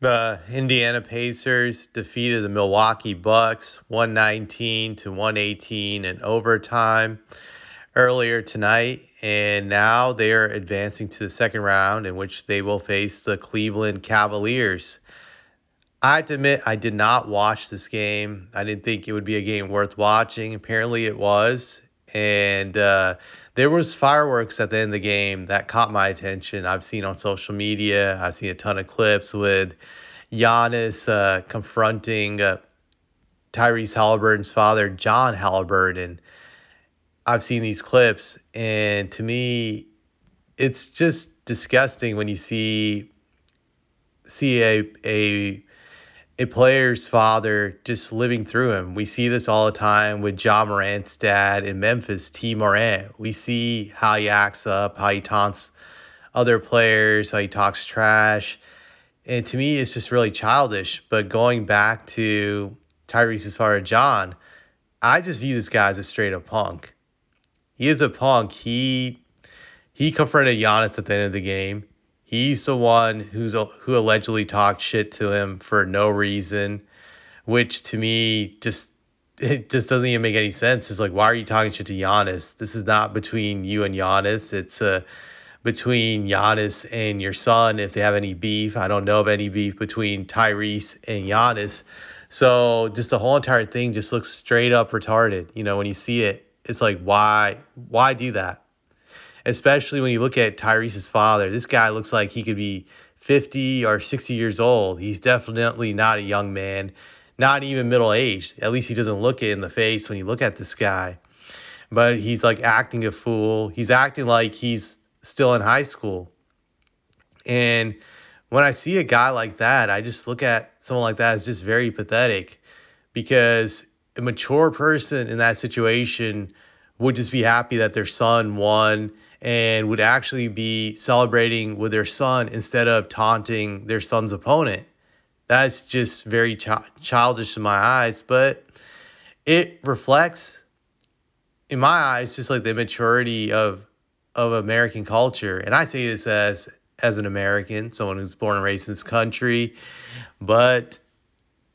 The Indiana Pacers defeated the Milwaukee Bucks 119 to 118 in overtime earlier tonight, and now they are advancing to the second round in which they will face the Cleveland Cavaliers. I have to admit, I did not watch this game. I didn't think it would be a game worth watching. Apparently, it was, and there was fireworks at the end of the game that caught my attention. I've seen on social media. I've seen a ton of clips with Giannis confronting Tyrese Haliburton's father, John Haliburton. I've seen these clips, and to me, it's just disgusting when you see a player's father just living through him. We see this all the time with Ja Morant's dad in Memphis, T. Morant. We see how he acts up, how he taunts other players, how he talks trash. And to me, it's just really childish. But going back to Tyrese's father, John, I just view this guy as a straight up punk. He is a punk. He confronted Giannis at the end of the game. He's the one who allegedly talked shit to him for no reason, which to me it just doesn't even make any sense. It's like, why are you talking shit to Giannis? This is not between you and Giannis. It's between Giannis and your son, if they have any beef. I don't know of any beef between Tyrese and Giannis. So just the whole entire thing just looks straight up retarded. When you see it, it's like, why do that? Especially when you look at Tyrese's father. This guy looks like he could be 50 or 60 years old. He's definitely not a young man, not even middle-aged. At least he doesn't look it in the face when you look at this guy. But he's like acting a fool. He's acting like he's still in high school. And when I see a guy like that, I just look at someone like that as just very pathetic, because a mature person in that situation would just be happy that their son won and would actually be celebrating with their son instead of taunting their son's opponent. That's just very childish in my eyes, but it reflects, in my eyes, just like the immaturity of American culture. And I say this as an American, someone who's born and raised in this country, but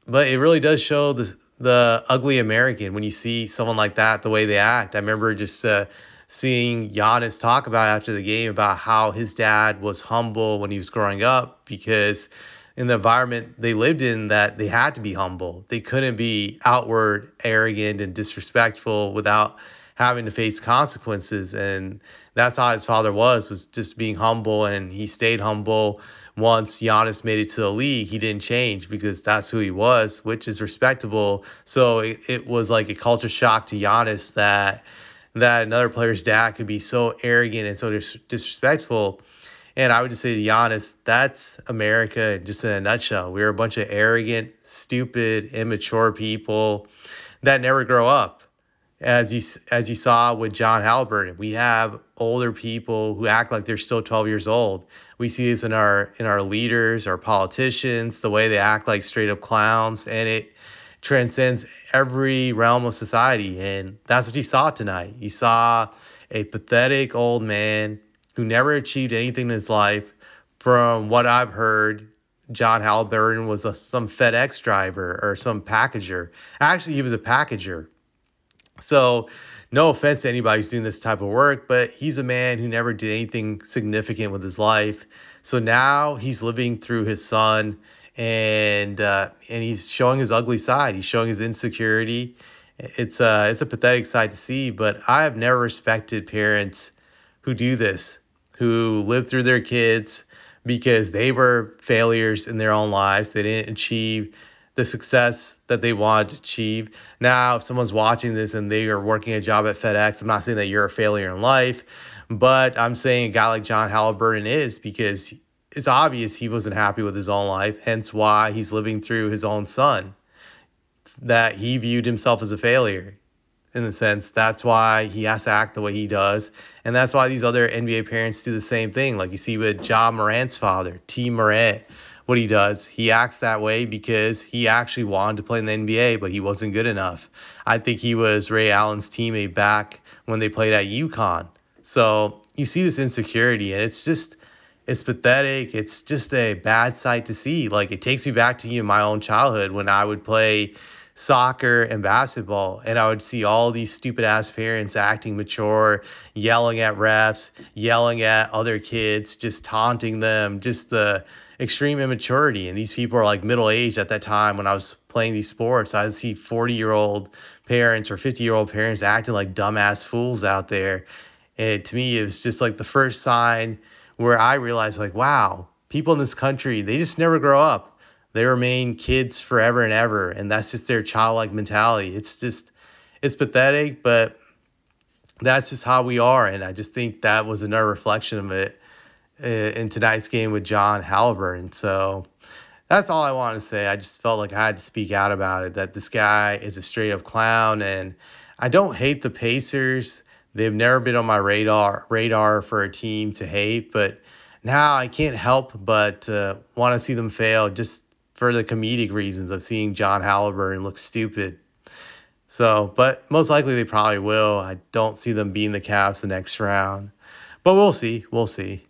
it really does show the ugly American when you see someone like that, the way they act. I remember just seeing Giannis talk about after the game about how his dad was humble when he was growing up, because in the environment they lived in, that they had to be humble. They couldn't be outward arrogant and disrespectful without having to face consequences. And that's how his father was just being humble, and he stayed humble. Once Giannis made it to the league, he didn't change because that's who he was, which is respectable. So it was like a culture shock to Giannis that another player's dad could be so arrogant and so disrespectful. And I would just say to Giannis, that's America just in a nutshell. We're a bunch of arrogant, stupid, immature people that never grow up. As you saw with John Haliburton, we have older people who act like they're still 12 years old. We see this in our leaders, our politicians, the way they act like straight up clowns, and it transcends every realm of society. And that's what you saw tonight. You saw a pathetic old man who never achieved anything in his life. From what I've heard, John Haliburton was some FedEx driver or some packager. Actually, he was a packager. So no offense to anybody who's doing this type of work, but he's a man who never did anything significant with his life. So now he's living through his son, and he's showing his ugly side. He's showing his insecurity. It's a pathetic sight to see, but I have never respected parents who do this, who live through their kids because they were failures in their own lives. They didn't achieve the success that they wanted to achieve. Now, if someone's watching this and they are working a job at FedEx, I'm not saying that you're a failure in life, but I'm saying a guy like John Haliburton is, because it's obvious he wasn't happy with his own life, hence why he's living through his own son, that he viewed himself as a failure. In the sense, that's why he has to act the way he does. And that's why these other NBA parents do the same thing. Like you see with Ja Morant's father, T. Morant, what he does, he acts that way because he actually wanted to play in the NBA, but he wasn't good enough. I think he was Ray Allen's teammate back when they played at UConn. So you see this insecurity, and it's It's pathetic. It's just a bad sight to see. Like, it takes me back to my own childhood when I would play soccer and basketball, and I would see all these stupid ass parents acting mature, yelling at refs, yelling at other kids, just taunting them, just the extreme immaturity. And these people are like middle aged at that time when I was playing these sports. I'd see 40-year-old parents or 50-year-old parents acting like dumbass fools out there. And to me, it was just like the first sign where I realized, like, wow, people in this country, they just never grow up. They remain kids forever and ever. And that's just their childlike mentality. It's pathetic, but that's just how we are. And I just think that was another reflection of it in tonight's game with John Haliburton. So that's all I want to say. I just felt like I had to speak out about it, that this guy is a straight up clown. And I don't hate the Pacers. They've never been on my radar for a team to hate, but now I can't help but want to see them fail just for the comedic reasons of seeing John Haliburton look stupid. So, but most likely they probably will. I don't see them beating the Cavs the next round, but we'll see. We'll see.